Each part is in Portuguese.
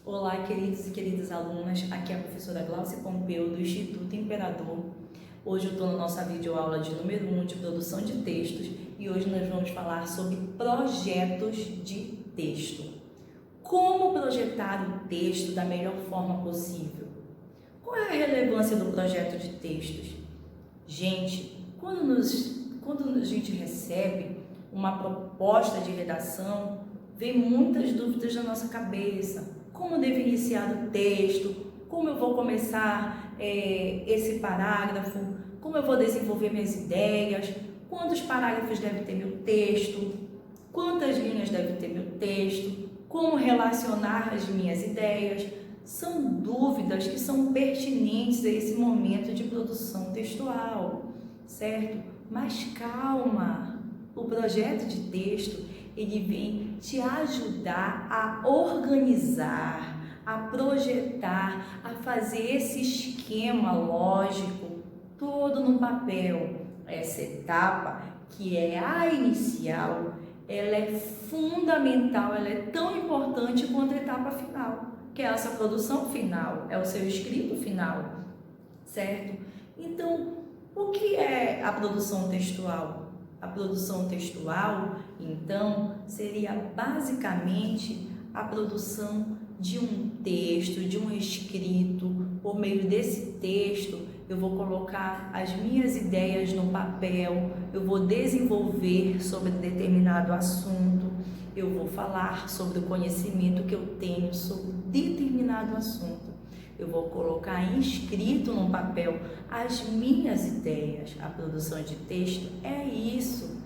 Olá, queridos e queridas alunas, aqui é a professora Glaucia Pompeu, do Instituto Imperador. Hoje eu estou na nossa videoaula de número 1 de produção de textos e hoje nós vamos falar sobre projetos de texto. Como projetar o texto da melhor forma possível? Qual é a relevância do projeto de textos? Gente, quando a gente recebe uma proposta de redação, vem muitas dúvidas na nossa cabeça. Como devo iniciar o texto? Como eu vou começar esse parágrafo? Como eu vou desenvolver minhas ideias? Quantos parágrafos deve ter meu texto? Quantas linhas deve ter meu texto? Como relacionar as minhas ideias? São dúvidas que são pertinentes a esse momento de produção textual, certo? Mas calma! O projeto de texto ele vem te ajudar a organizar, a projetar, a fazer esse esquema lógico todo no papel. Essa etapa, que é a inicial, ela é fundamental, ela é tão importante quanto a etapa final, que é essa produção final, é o seu escrito final, certo? Então, o que é a produção textual? A produção textual, então, seria basicamente a produção de um texto, de um escrito. Por meio desse texto, eu vou colocar as minhas ideias no papel, eu vou desenvolver sobre determinado assunto, eu vou falar sobre o conhecimento que eu tenho sobre determinado assunto. Eu vou colocar escrito no papel as minhas ideias. A produção de texto é isso.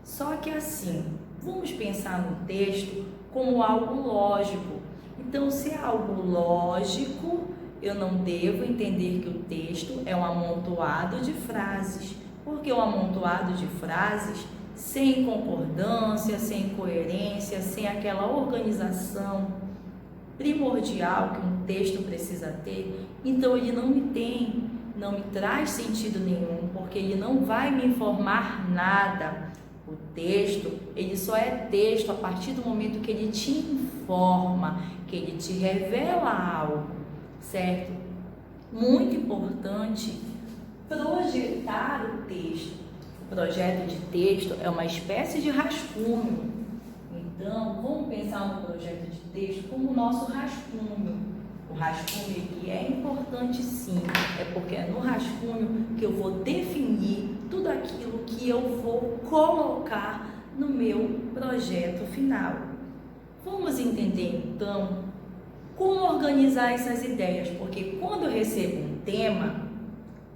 Só que assim, vamos pensar no texto como algo lógico. Então, se é algo lógico, eu não devo entender que o texto é um amontoado de frases. Porque um amontoado de frases sem concordância, sem coerência, sem aquela organização primordial que um texto precisa ter, então ele não me traz sentido nenhum, porque ele não vai me informar nada. O texto, ele só é texto a partir do momento que ele te informa, que ele te revela algo, certo? Muito importante projetar o texto. O projeto de texto é uma espécie de rascunho. Então, vamos pensar no projeto de texto como o nosso rascunho. O rascunho ele é importante sim, é porque é no rascunho que eu vou definir tudo aquilo que eu vou colocar no meu projeto final. Vamos entender então como organizar essas ideias, porque quando eu recebo um tema,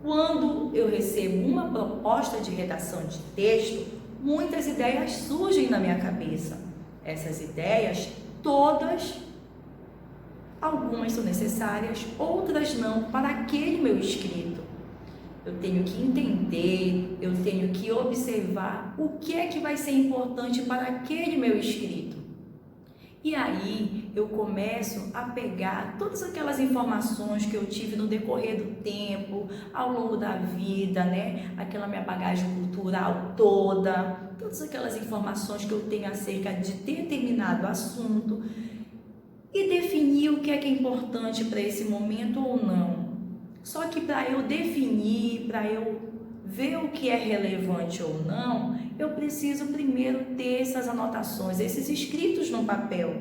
quando eu recebo uma proposta de redação de texto, muitas ideias surgem na minha cabeça. Essas ideias, todas, algumas são necessárias, outras não, para aquele meu escrito. Eu tenho que entender, eu tenho que observar o que é que vai ser importante para aquele meu escrito. E aí eu começo a pegar todas aquelas informações que eu tive no decorrer do tempo, ao longo da vida, né? Aquela minha bagagem cultural toda, todas aquelas informações que eu tenho acerca de determinado assunto e definir o que é importante para esse momento ou não. Só que para eu definir, para eu ver o que é relevante ou não, eu preciso primeiro ter essas anotações, esses escritos no papel.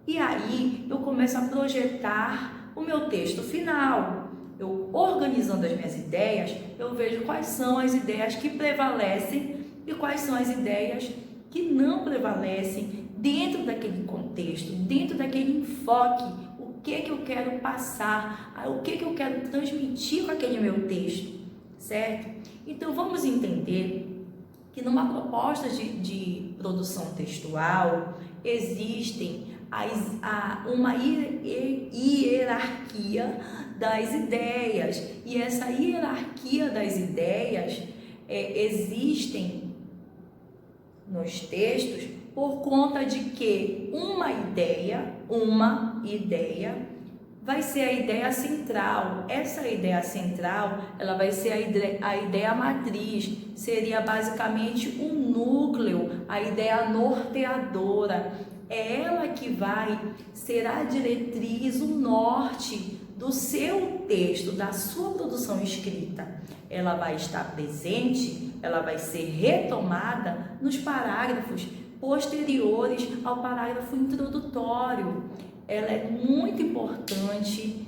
E aí eu começo a projetar o meu texto final. Eu organizando as minhas ideias, eu vejo quais são as ideias que prevalecem e quais são as ideias que não prevalecem dentro daquele contexto, dentro daquele enfoque, o que eu quero passar, o que eu quero transmitir com aquele meu texto, certo? Então vamos entender que numa proposta de produção textual existem uma hierarquia das ideias, e essa hierarquia das ideias existem nos textos por conta de que uma ideia vai ser a ideia central. Essa ideia central, ela vai ser a ideia matriz, seria basicamente o núcleo, a ideia norteadora. é ela que vai ser a diretriz, o norte do seu texto, da sua produção escrita. Ela vai estar presente, ela vai ser retomada nos parágrafos posteriores ao parágrafo introdutório. Ela é muito importante,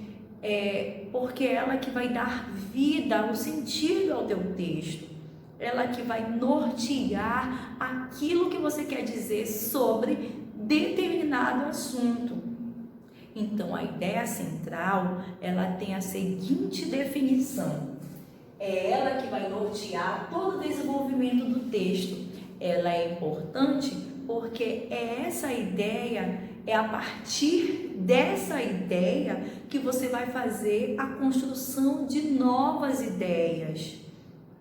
porque é ela que vai dar vida, o sentido ao teu texto. Ela que vai nortear aquilo que você quer dizer sobre determinado assunto. Então, a ideia central, ela tem a seguinte definição. É ela que vai nortear todo o desenvolvimento do texto. Ela é importante porque essa ideia, é a partir dessa ideia que você vai fazer a construção de novas ideias.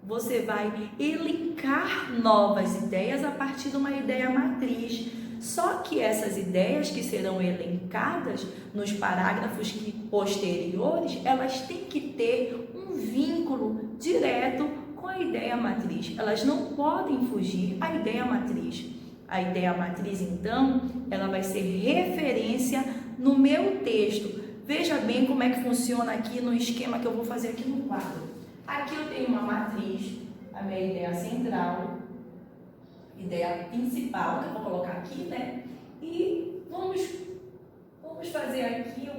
Você vai elencar novas ideias a partir de uma ideia matriz. Só que essas ideias que serão elencadas nos parágrafos posteriores, elas têm que ter um vínculo direto com a ideia matriz. Elas não podem fugir à ideia matriz. A ideia matriz, então, ela vai ser referência no meu texto. Veja bem como é que funciona aqui no esquema que eu vou fazer aqui no quadro. Aqui eu tenho uma matriz, a minha ideia central, ideia principal, que eu vou colocar aqui, né? E vamos fazer aqui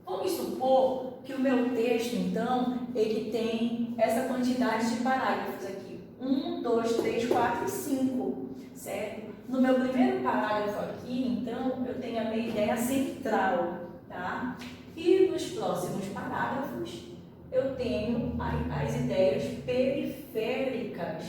vamos supor que o meu texto, então, ele tem essa quantidade de parágrafos aqui. 1, 2, 3, 4 e 5, certo? No meu primeiro parágrafo aqui, então, eu tenho a minha ideia central, tá? E nos próximos parágrafos, eu tenho as ideias periféricas,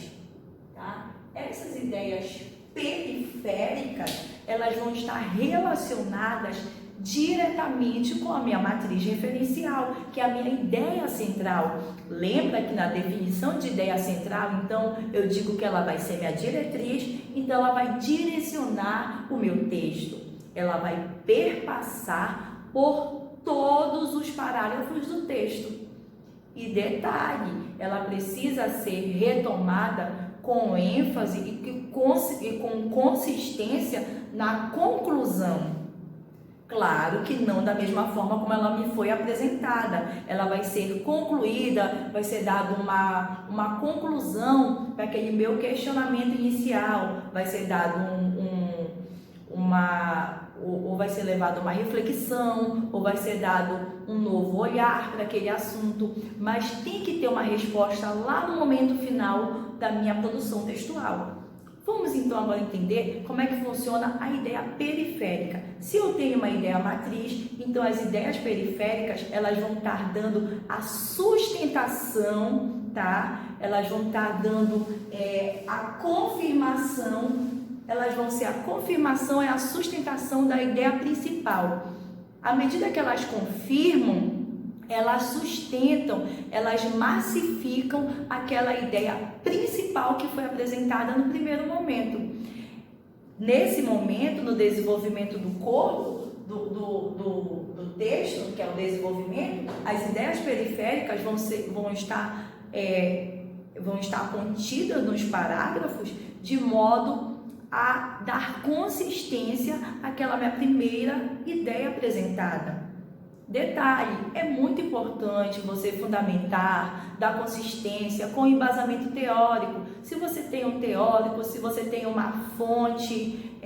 tá? Essas ideias periféricas, elas vão estar relacionadas diretamente com a minha matriz referencial, que é a minha ideia central. Lembra que na definição de ideia central, então, eu digo que ela vai ser minha diretriz, então ela vai direcionar o meu texto. Ela vai perpassar por todos os parágrafos do texto. E detalhe, ela precisa ser retomada com ênfase e com consistência na conclusão. Claro que não da mesma forma como ela me foi apresentada. Ela vai ser concluída, vai ser dada uma conclusão para aquele meu questionamento inicial, vai ser dado ou vai ser levado uma reflexão, ou vai ser dado um novo olhar para aquele assunto, mas tem que ter uma resposta lá no momento final da minha produção textual. Vamos então agora entender como é que funciona a ideia periférica. Se eu tenho uma ideia matriz, então as ideias periféricas, elas vão estar dando a sustentação, tá? Elas vão estar dando a confirmação, elas vão ser a confirmação e a sustentação da ideia principal. À medida que elas confirmam, elas sustentam, elas massificam aquela ideia principal que foi apresentada no primeiro momento. Nesse momento, no desenvolvimento do corpo, do texto, que é o desenvolvimento, as ideias periféricas vão estar contidas nos parágrafos de modo a dar consistência àquela minha primeira ideia apresentada. Detalhe, é muito importante você fundamentar, dar consistência com embasamento teórico. Se você tem um teórico, se você tem uma fonte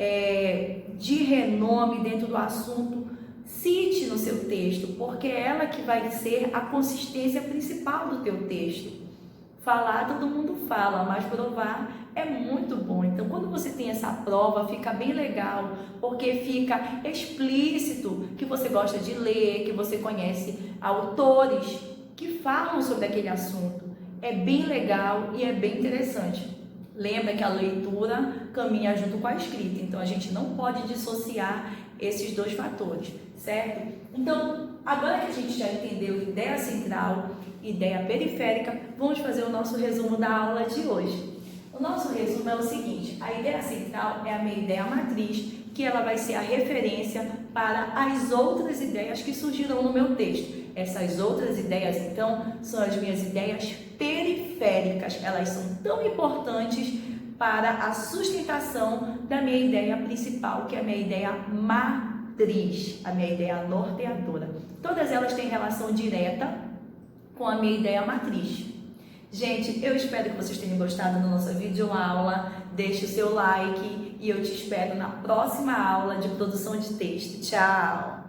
de renome dentro do assunto, cite no seu texto, porque é ela que vai ser a consistência principal do teu texto. Falar, todo mundo fala, mas provar é muito bom. Então, quando você tem essa prova, fica bem legal, porque fica explícito que você gosta de ler, que você conhece autores que falam sobre aquele assunto. É bem legal e é bem interessante. Lembra que a leitura caminha junto com a escrita, então a gente não pode dissociar esses dois fatores, certo? Então, agora que a gente já entendeu ideia central, ideia periférica, vamos fazer o nosso resumo da aula de hoje. O nosso resumo é o seguinte: a ideia central é a minha ideia matriz, que ela vai ser a referência para as outras ideias que surgirão no meu texto. Essas outras ideias, então, são as minhas ideias periféricas. Elas são tão importantes para a sustentação da minha ideia principal, que é a minha ideia matriz, a minha ideia norteadora. Todas elas têm relação direta com a minha ideia matriz. Gente, eu espero que vocês tenham gostado da nossa videoaula. Deixe o seu like e eu te espero na próxima aula de produção de texto. Tchau!